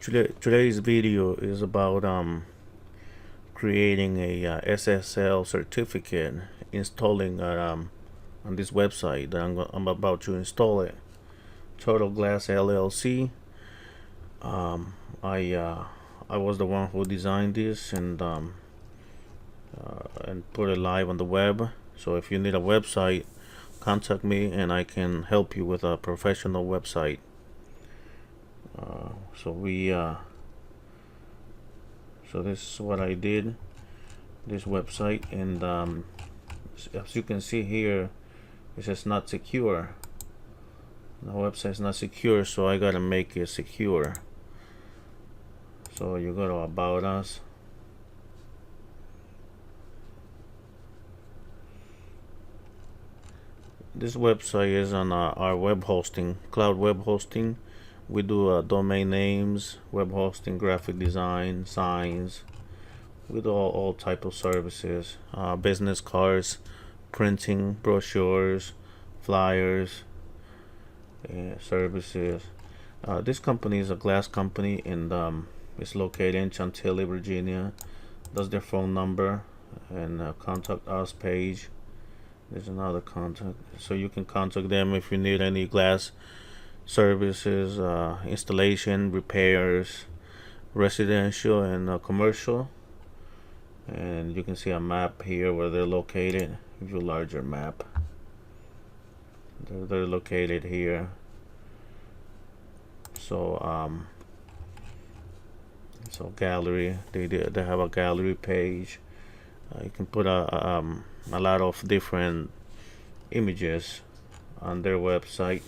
Today's video is about creating a SSL certificate, installing on this website that I'm about to install it. Total Glass LLC. I was the one who designed this and put it live on the web. So if you need a website, contact me and I can help you with a professional website. So this is what I did, this website, and as you can see here, it says not secure. The website is not secure, so I gotta make it secure. So you go to About Us. This website is on our web hosting, cloud web hosting. We do domain names, web hosting, graphic design, signs. We do all type of services, business cards, printing, brochures, flyers, services. This company is a glass company, and it's located in Chantilly, Virginia. That's their phone number and contact us page. There's another contact, so you can contact them if you need any glass services, installation, repairs, residential and commercial. And you can see a map here where they're located. View larger map. They're located here. So so gallery. They have a gallery page. You can put a lot of different images on their website.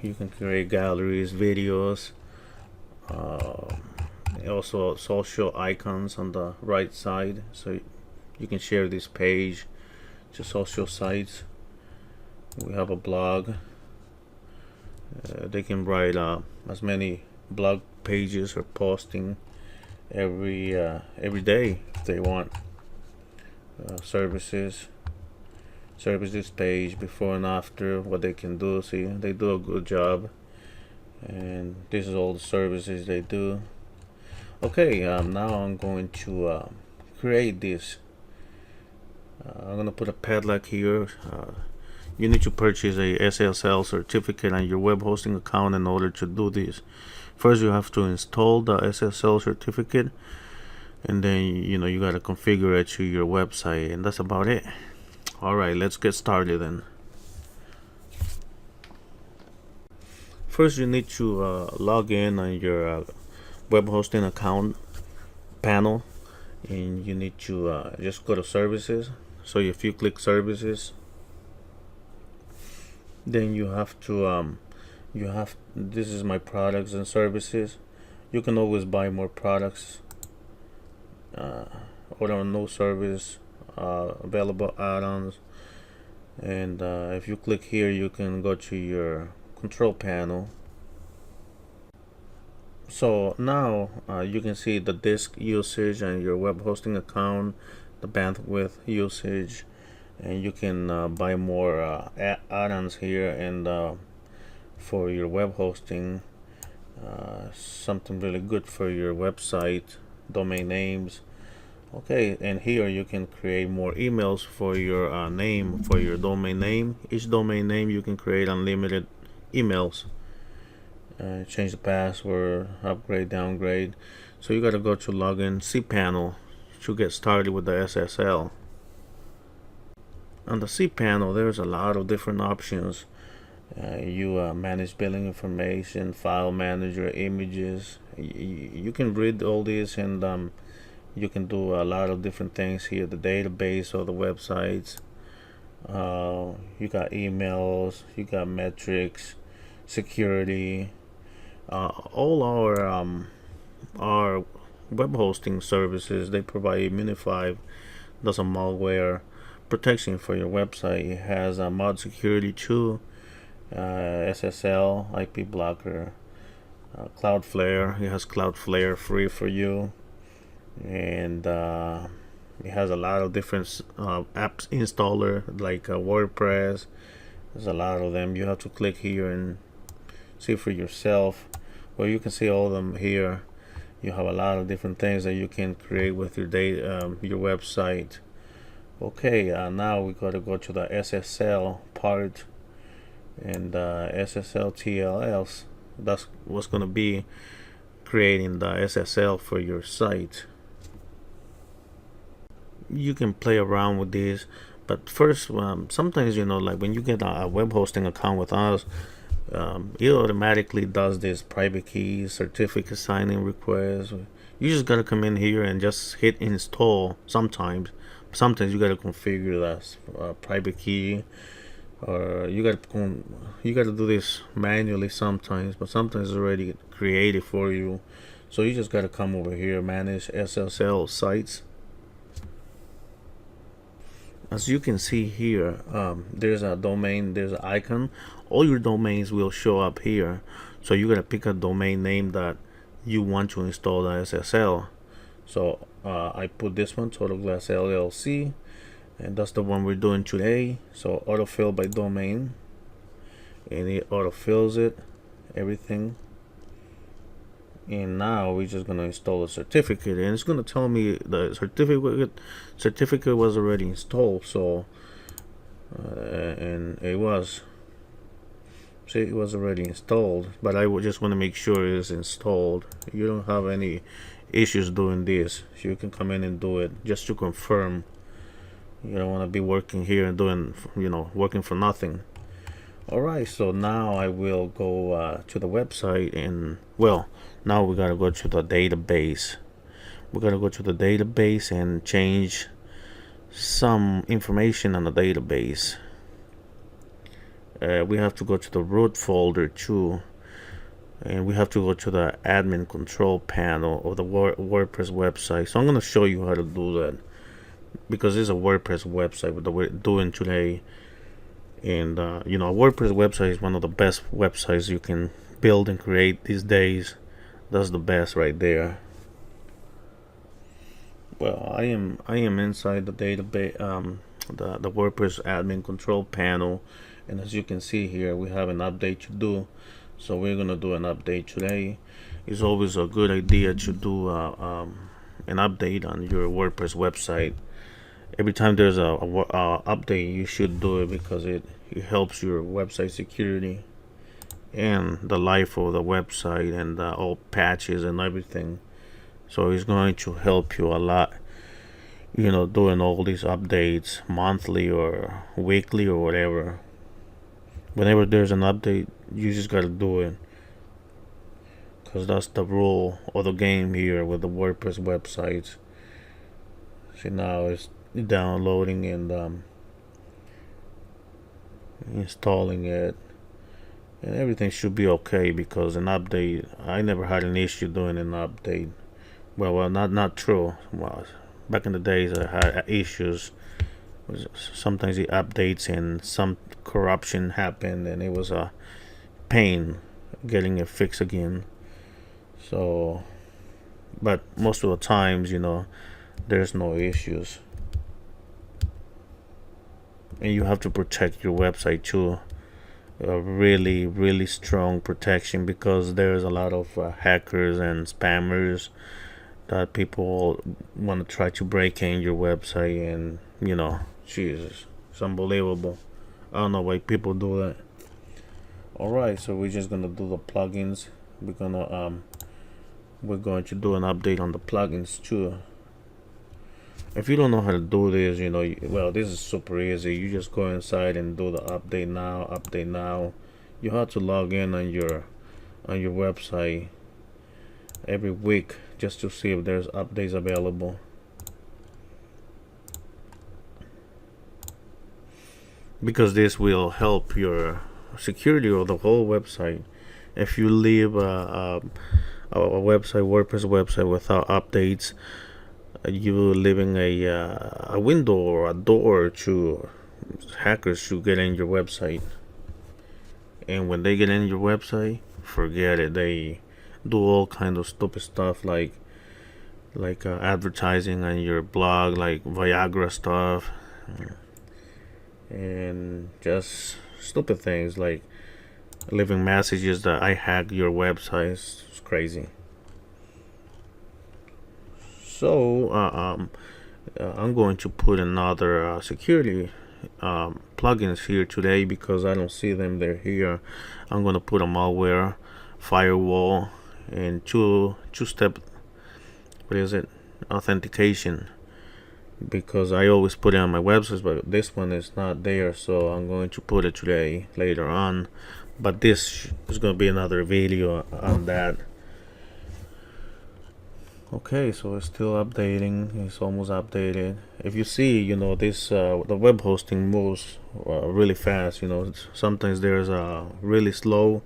You can create galleries, videos, also social icons on the right side, so you can share this page to social sites. We have a blog. They can write as many blog pages or posting every day if they want. Services page, before and after, what they can do. See, they do a good job, and this is all the services they do. Okay, now I'm going to create this. I'm gonna put a padlock here. You need to purchase a SSL certificate on your web hosting account in order to do this. First, you have to install the SSL certificate, and then you gotta configure it to your website, and that's about it. Alright, let's get started then. First, you need to log in on your web hosting account panel, and you need to just go to services. So if you click services, then you have to this is my products and services. You can always buy more products, or no service, available add-ons, and if you click here, you can go to your control panel. So now you can see the disk usage and your web hosting account, the bandwidth usage, and you can buy more add-ons here, and for your web hosting, something really good for your website, domain names. Okay, and here you can create more emails for your name, for your domain name. Each domain name you can create unlimited emails. Change the password, upgrade, downgrade. So you got to go to login cPanel to get started with the SSL. On the cPanel, there's a lot of different options. You manage billing information, file manager, images. You can read all this, and you can do a lot of different things here. The database of the websites. You got emails. You got metrics, security. All our web hosting services, they provide Immunify. That's a malware protection for your website. It has a mod security too, SSL, IP blocker, Cloudflare. It has Cloudflare free for you, and It has a lot of different apps installer, like WordPress. There's a lot of them. You have to click here and see for yourself. Well, you can see all of them here. You have a lot of different things that you can create with your your website. Okay, now we got to go to the SSL part, and SSL TLS. That's what's going to be creating the SSL for your site. You can play around with this, but first, sometimes, like when you get a web hosting account with us, it automatically does this private key certificate signing request. You just gotta come in here and just hit install. Sometimes you gotta configure that private key, or you gotta do this manually sometimes, but sometimes it's already created for you. So you just gotta come over here, manage SSL sites. As you can see here, there's a domain, there's an icon. All your domains will show up here. So you gotta pick a domain name that you want to install the SSL. So I put this one, Total Glass LLC, and that's the one we're doing today. So autofill by domain, and it autofills it, everything. And now we're just gonna install a certificate, and it's gonna tell me the certificate was already installed. So and it was already installed, but I would just want to make sure it's installed. You don't have any issues doing this, so you can come in and do it just to confirm. You don't want to be working here and doing, working for nothing. Alright, so now I will go to the website, and now we gotta go to the database. We gotta go to the database and change some information on the database. We have to go to the root folder too, and we have to go to the admin control panel of the WordPress website. So I'm gonna show you how to do that, because it's a WordPress website that we're doing today. And a WordPress website is one of the best websites you can build and create these days. That's the best right there. Well, I am inside the database, the WordPress admin control panel, and as you can see here, we have an update to do. So we're gonna do an update today. It's always a good idea to do an update on your WordPress website. Every time there's a update, you should do it, because it helps your website security and the life of the website, and all patches and everything. So it's going to help you a lot, doing all these updates monthly or weekly or whatever. Whenever there's an update, you just gotta do it, because that's the rule of the game here with the WordPress websites. See, now it's downloading and installing it, and everything should be okay, because an update, I never had an issue doing an update. Well, not true. Well, back in the days I had issues. Sometimes it updates and some corruption happened, and it was a pain getting it fixed again. So, but most of the times, there's no issues. And you have to protect your website too, really, really strong protection, because there's a lot of hackers and spammers that people want to try to break in your website, and Jesus, it's unbelievable. I don't know why people do that. Alright, so we're just gonna do the plugins. We're going to do an update on the plugins too. If you don't know how to do this, this is super easy. You just go inside and do the update now. You have to log in on your website every week just to see if there's updates available. Because this will help your security of the whole website. If you leave a website, WordPress website, without updates, you leaving a window or a door to hackers to get in your website. And when they get in your website, forget it. They do all kind of stupid stuff, like like advertising on your blog, like Viagra stuff, and just stupid things like leaving messages that I hack your website. It's crazy. So I'm going to put another security plugins here today because I don't see them. They're here. I'm going to put a malware, firewall, and two-step, what is it, authentication, because I always put it on my websites, but this one is not there, so I'm going to put it today later on. But this is going to be another video on that. Okay, so it's still updating. It's almost updated. If you see, this the web hosting moves really fast. Sometimes there's a really slow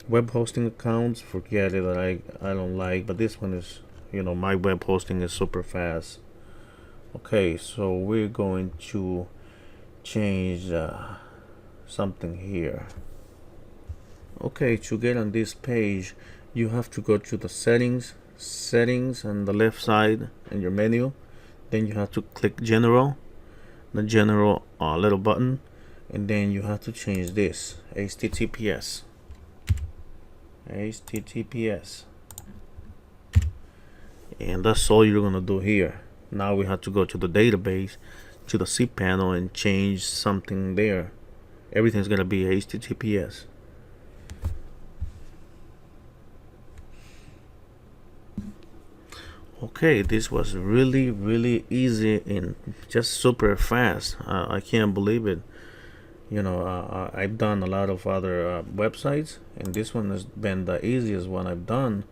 web hosting accounts. Forget it, that I don't like. But this one is, my web hosting is super fast. Okay, so we're going to change something here. Okay, to get on this page, you have to go to the settings on the left side in your menu. Then you have to click general, the general little button, and then you have to change this https, and that's all you're gonna do here. Now we have to go to the database, to the cPanel, and change something there. Everything's gonna be https. Okay, this was really easy and just super fast. I can't believe it. I've done a lot of other websites, and this one has been the easiest one I've done,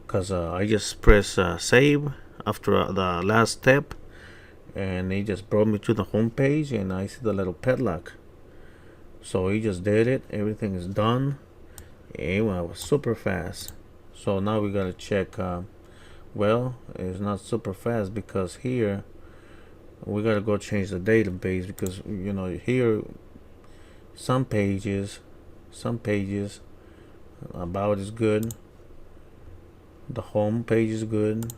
because I just press save after the last step, and it just brought me to the home page, and I see the little padlock. So he just did it. Everything is done. It was super fast. So now we gotta check. Well, it's not super fast because here we gotta go change the database, because here some pages about is good, the home page is good,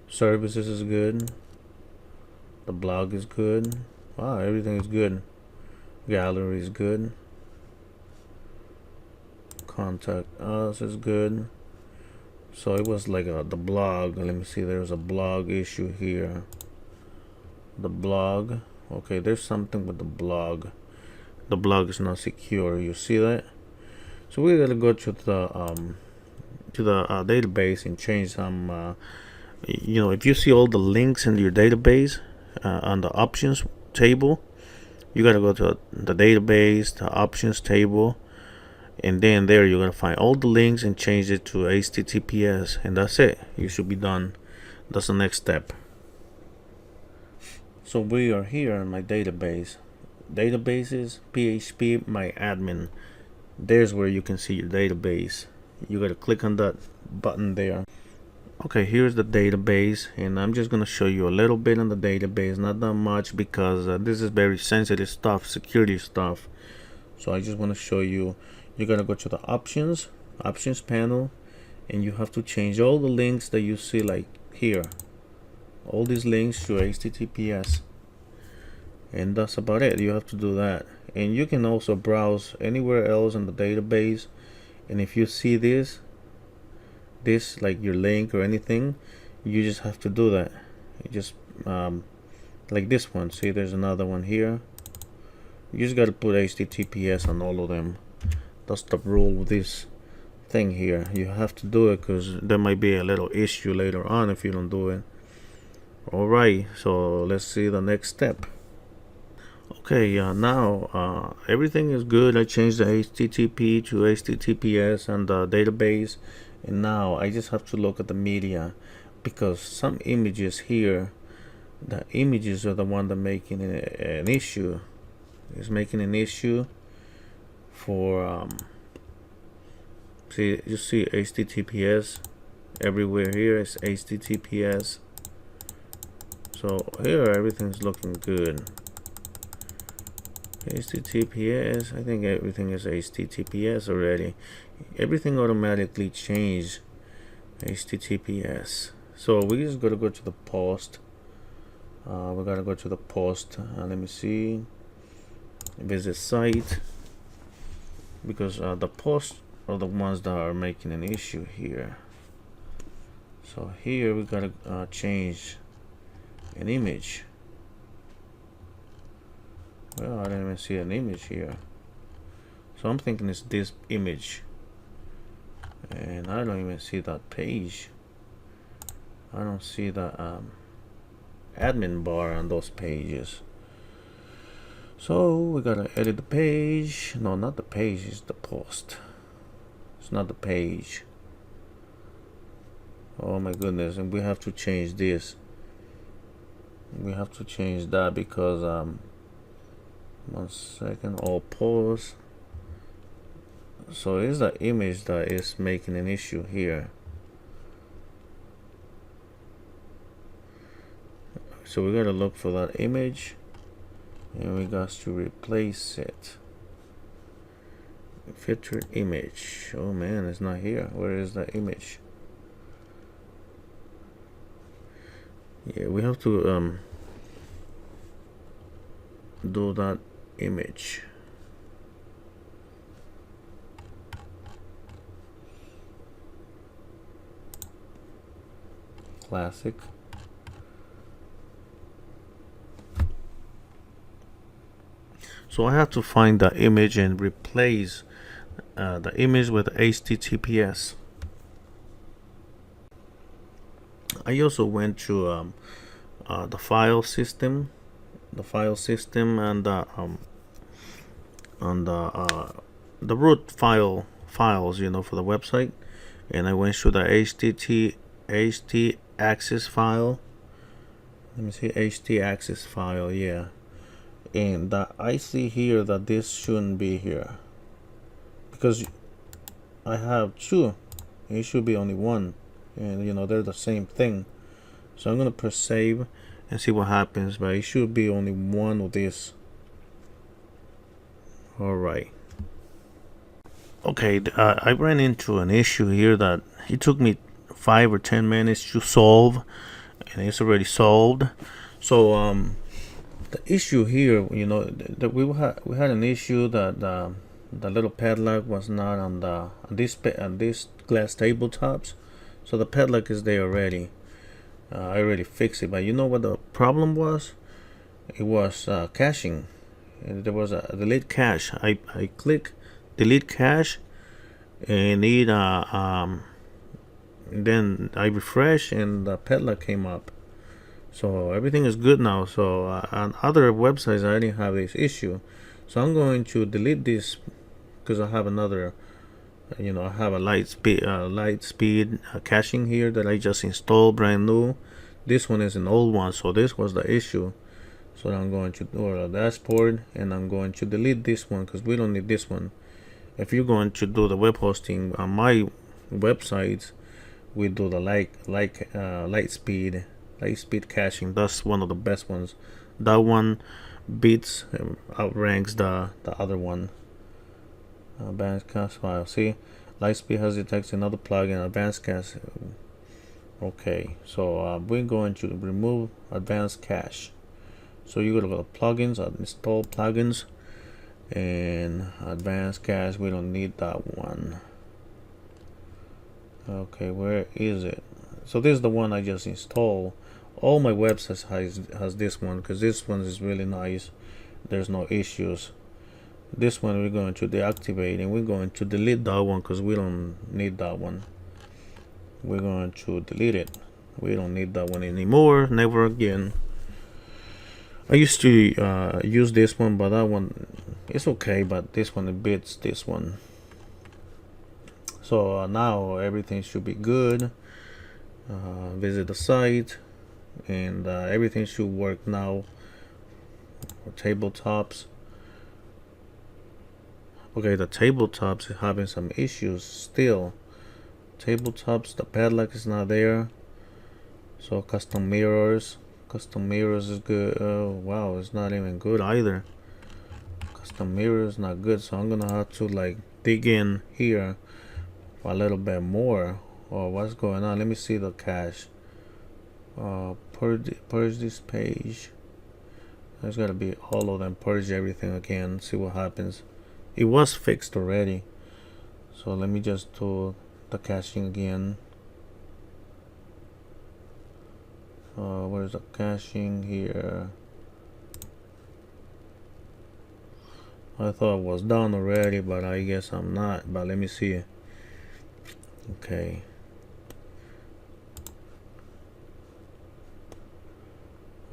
services is good, the blog is good. Wow, everything is good. Gallery is good, contact us is good. So it was like the blog. Let me see, there's a blog issue here. The blog. Okay, there's something with the blog. The blog is not secure. You see that? So we're gonna go to the database and change some. If you see all the links in your database on the options table, you gotta go to the database, the options table. And then there you're gonna find all the links and change it to https, and that's it. You should be done. That's the next step. So we are here in my databases, PHP my admin. There's where you can see your database. You gotta click on that button there. Okay, here's the database, and I'm just gonna show you a little bit on the database, not that much, because this is very sensitive stuff, security stuff. So I just want to show you. You're gonna go to the options panel, and you have to change all the links that you see, like here, all these links to HTTPS, and that's about it. You have to do that, and you can also browse anywhere else in the database. And if you see this like your link or anything, you just have to do that. You just like this one. See, there's another one here. You just got to put HTTPS on all of them. That's the rule with this thing here. You have to do it because there might be a little issue later on if you don't do it. Alright, so let's see the next step. Okay, now everything is good. I changed the HTTP to HTTPS on the database, and now I just have to look at the media, because some images here, the images are the one that making an issue. It's making an issue for see, you see HTTPS everywhere. Here is HTTPS. So here everything's looking good. HTTPS, I think everything is HTTPS already. Everything automatically changed HTTPS. So we just gotta go to the post. We gotta go to the post. Let me see. Visit site, because the posts are the ones that are making an issue here. So here we gotta change an image. Well, I don't even see an image here. So I'm thinking it's this image. And I don't even see that page. I don't see the admin bar on those pages. So we gotta edit the page. No, not the page, it's the post. It's not the page. Oh my goodness, and we have to change this. We have to change that because 1 second, all posts. So it's the image that is making an issue here. So we gotta look for that image and we got to replace it. Featured image. Oh man, it's not here. Where is the image? Yeah, we have to do that image. Classic. So I have to find the image and replace the image with htaccess. I also went to the file system, and on the root files, you know, for the website, and I went to the htaccess file. Let me see, htaccess file, yeah. And I see here that this shouldn't be here because I have two. It should be only one, and you know they're the same thing. So I'm gonna press save and see what happens, but it should be only one of this. All right. Okay, I ran into an issue here that it took me 5 or 10 minutes to solve, and it's already solved. So the issue here, you know, that we had an issue that the little padlock was not on this glass tabletops. So the padlock is there already. I already fixed it, but you know what the problem was? It was caching. There was a delete cache. I click delete cache, and it then I refresh, and the padlock came up. So everything is good now. So on other websites I didn't have this issue. So I'm going to delete this because I have another, you know, I have a light speed caching here that I just installed brand new. This one is an old one, so this was the issue. So I'm going to do a dashboard, and I'm going to delete this one because we don't need this one. If you're going to do the web hosting on my websites, we do the light speed caching. That's one of the best ones. That one beats outranks the other one. Advanced cache file. See, Lightspeed has detected another plugin, advanced cache. Okay, so we're going to remove advanced cache. So you go to plugins, install plugins, and advanced cache. We don't need that one. Okay, where is it? So this is the one I just installed. All my websites has this one because this one is really nice. There's no issues. This one we're going to deactivate, and we're going to delete that one because we don't need that one. We're going to delete it. We don't need that one anymore. Never again. I used to use this one, but that one is okay, but this one it beats this one. So now everything should be good. Visit the site, and everything should work now for tabletops. Okay, the tabletops is having some issues still. Tabletops, the padlock is not there. So custom mirrors is good. Oh wow, it's not even good either. Custom mirrors not good, so I'm gonna have to like dig in here a little bit more. Oh, what's going on? Let me see the cache. Purge this page. There's gotta be all of them. Purge everything again. See what happens. It was fixed already. So let me just do the caching again. Where's the caching here? I thought it was done already, but I guess I'm not. But let me see. Okay.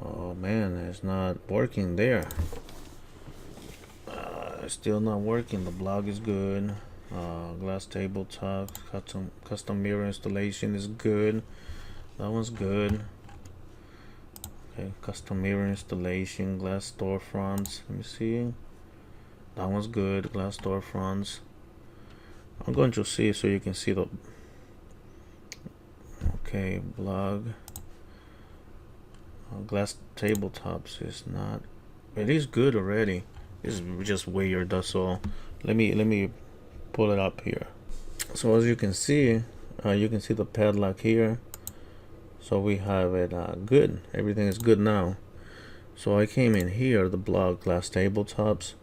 Oh man, it's not working there. It's still not working. The blog is good. Glass tabletop, custom mirror installation is good. That one's good. Okay, custom mirror installation, glass storefronts. Let me see. That one's good. Glass storefronts. I'm going to see so you can see the. Okay, blog. Glass tabletops is not. It is good already. It's just weird. That's all. Let me pull it up here. So as you can see the padlock here. So we have it good. Everything is good now. So I came in here, the blog glass tabletops.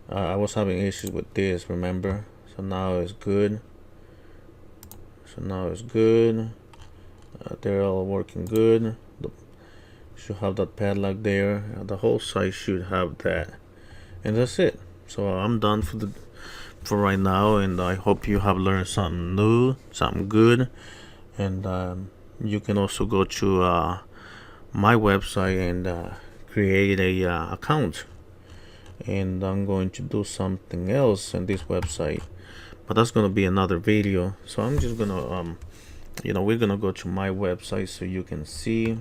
I was having issues with this, remember? So now it's good. They're all working good. Should have that padlock there. The whole site should have that, and that's it. So I'm done for right now, and I hope you have learned something new, something good, and you can also go to my website and create a account. And I'm going to do something else on this website, but that's gonna be another video. So I'm just gonna we're gonna go to my website so you can see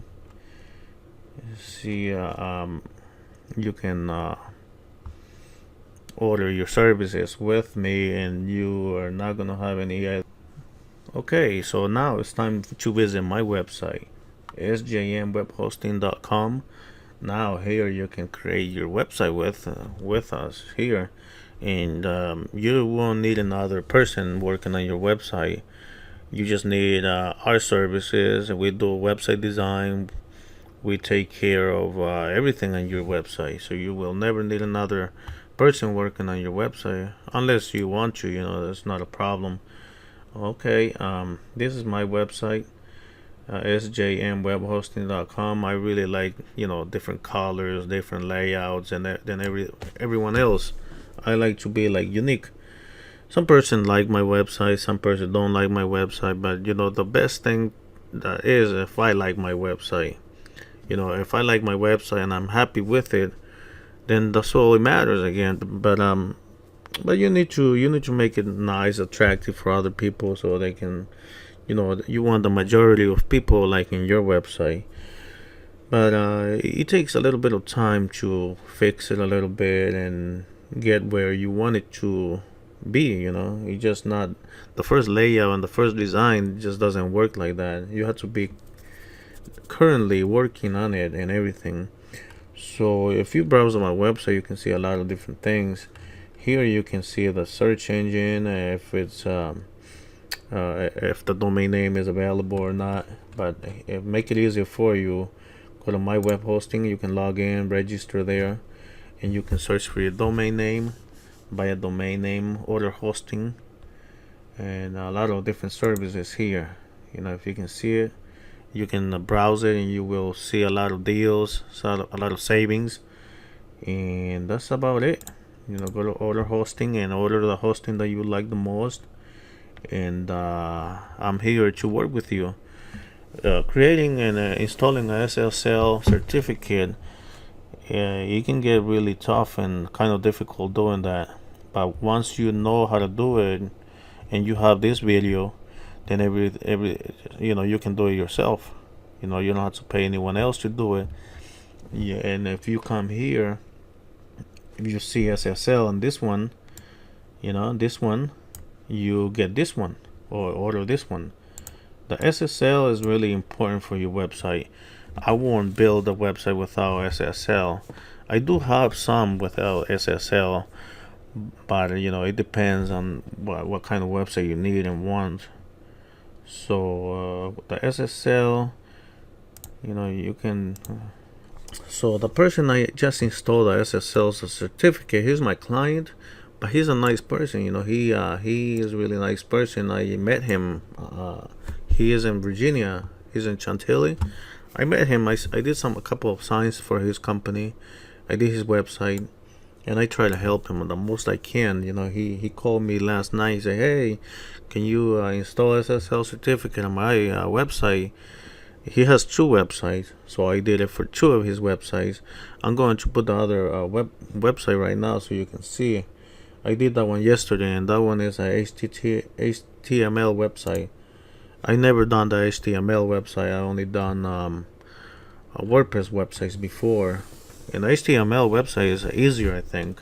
you can order your services with me, and you are not gonna have any. Okay, so now it's time to visit my website, sjmwebhosting.com. Now here you can create your website with us here, and you won't need another person working on your website. You just need our services, and we do website design. We take care of everything on your website, so you will never need another person working on your website unless you want to. That's not a problem. Okay, this is my website, sjmwebhosting.com. I really like different colors, different layouts, and than everyone else. I like to be like unique. Some person like my website, some person don't like my website, but the best thing that is if I like my website. If I like my website and I'm happy with it, then that's all it matters again. But you need to make it nice, attractive for other people, so they can. You want the majority of people liking your website, but it takes a little bit of time to fix it a little bit and get where you want it to be. It's just not the first layout and the first design just doesn't work like that. You have to be currently working on it and everything. So if you browse on my website, you can see a lot of different things. Here you can see the search engine, if it's if the domain name is available or not. But make it easier for you, go to my web hosting. You can log in, register there, and you can search for your domain name, buy a domain name, order hosting, and a lot of different services here. If you can see it, you can browse it, and you will see a lot of deals, a lot of savings, and that's about it. Go to order hosting and order the hosting that you like the most, and I'm here to work with you. Creating and installing a SSL certificate, it can get really tough and kind of difficult doing that, but once you know how to do it and you have this video, then every you can do it yourself. You don't have to pay anyone else to do it. Yeah, and if you come here, if you see SSL on this one, this one, you get this one or order this one. The SSL is really important for your website. I won't build a website without SSL. I do have some without SSL, but it depends on what kind of website you need and want. So the SSL You can. So the person I just installed the SSL certificate, he's my client, but he's a nice person. He is a really nice person. I met him. He is in Virginia. He's in Chantilly. I met him. I did a couple of signs for his company. I did his website, and I try to help him the most I can. He called me last night. He said, "Hey, can you install SSL certificate on my website?" He has two websites, so I did it for two of his websites. I'm going to put the other website right now so you can see. I did that one yesterday, and that one is a HTML website. I never done the HTML website. I only done WordPress websites before, and the HTML website is easier, I think.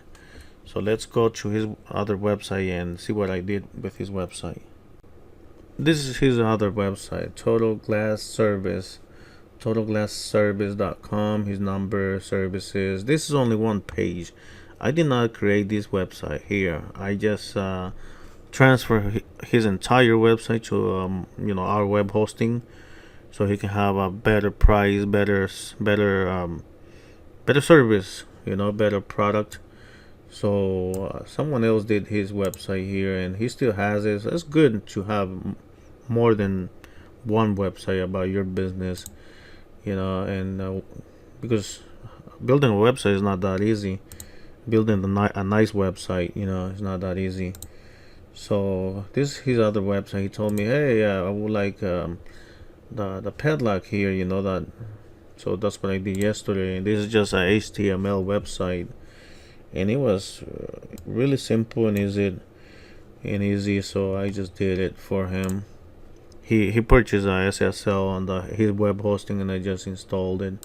So let's go to his other website and see what I did with his website. This is his other website, Total Glass Service, totalglassservice.com. His number, services. This is only one page. I did not create this website here. I just transfer his entire website to our web hosting, so he can have a better price, better service, better product. So someone else did his website here, and he still has it. So it's good to have more than one website about your business, and because building a website is not that easy. Building a nice website, it's not that easy. So this is his other website. He told me, "Hey, I would like the padlock here, that." So that's what I did yesterday. And this is just a HTML website, and it was really simple and easy. So I just did it for him. He purchased a SSL on his web hosting, and I just installed it.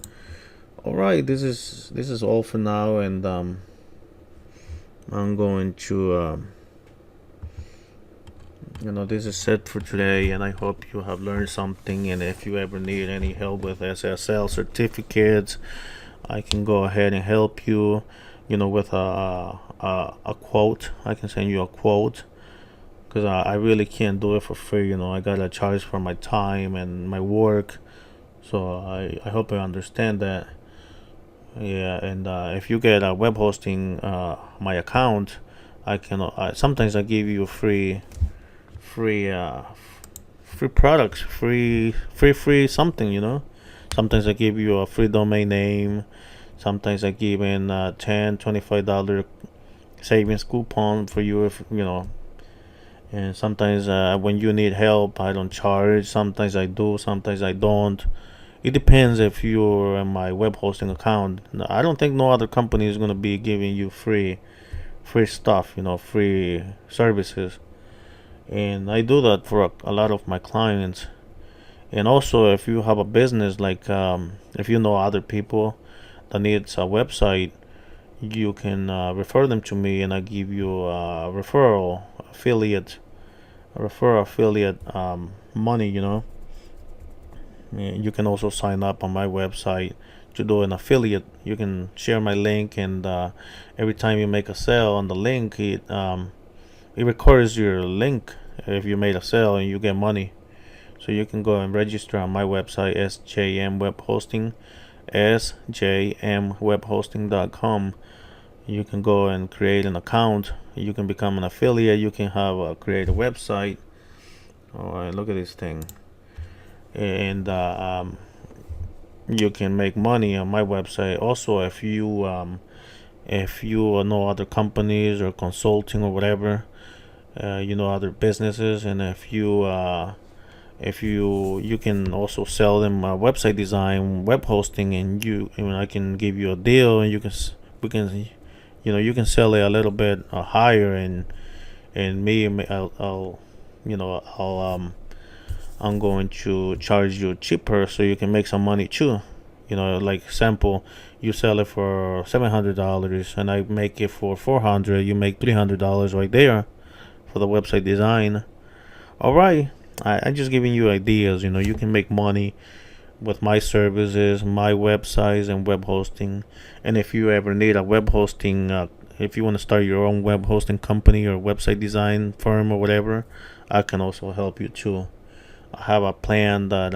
All right, this is all for now, and I'm going to this is it for today, and I hope you have learned something. And if you ever need any help with SSL certificates, I can go ahead and help you. With a quote. I can send you a quote, because I really can't do it for free. I gotta charge for my time and my work. So I hope you understand that. Yeah, and if you get a web hosting my account, I can sometimes I give you free products, free something. Sometimes I give you a free domain name. Sometimes I give in $10, $25 savings coupon for you, if and sometimes when you need help, I don't charge. Sometimes I do, sometimes I don't. It depends if you're in my web hosting account. I don't think no other company is gonna be giving you free stuff, free services. And I do that for a lot of my clients. And also, if you have a business, like if you know other people that needs a website, you can refer them to me, and I give you a referral affiliate money. And you can also sign up on my website to do an affiliate. You can share my link, and every time you make a sale on the link, it records your link if you made a sale, and you get money. So you can go and register on my website, sjmwebhosting.com. You can go and create an account. You can become an affiliate. You can create a website. All right, look at this thing. And you can make money on my website. Also, if you know other companies or consulting or whatever, other businesses, and if you can also sell them website design, web hosting, and I can give you a deal, and you can sell it a little bit higher, and I'm going to charge you cheaper, so you can make some money too. Like sample, you sell it for $700, and I make it for $400. You make $300 right there for the website design. All right, I'm just giving you ideas. You can make money with my services, my websites, and web hosting. And if you ever need a web hosting, if you want to start your own web hosting company or website design firm or whatever, I can also help you too. I have a plan that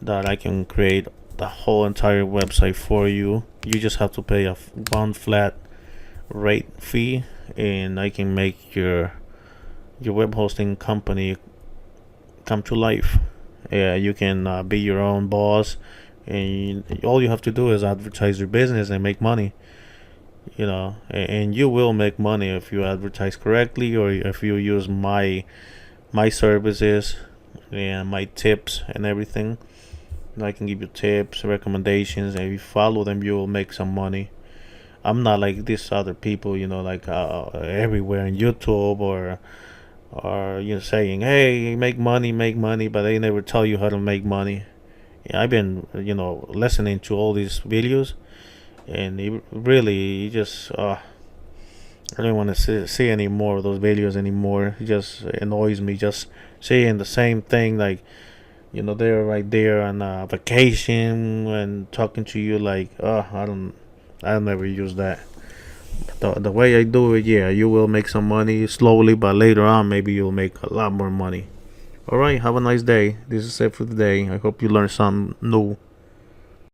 that I can create the whole entire website for you. You just have to pay one flat rate fee, and I can make your web hosting company come to life. Yeah, you can be your own boss, and all you have to do is advertise your business and make money. And you will make money if you advertise correctly, or if you use my services and my tips and everything. I can give you tips, recommendations, and if you follow them, you will make some money. I'm not like these other people, like everywhere on YouTube, or saying, "Hey, make money," but they never tell you how to make money. Yeah, I've been listening to all these videos, and it really just I don't want to see any more of those videos anymore. It just annoys me, just saying the same thing, like they're right there on vacation and talking to you like, I'll never use that. The way I do it, yeah, you will make some money slowly, but later on, maybe you'll make a lot more money. All right, have a nice day. This is it for today. I hope you learned something new.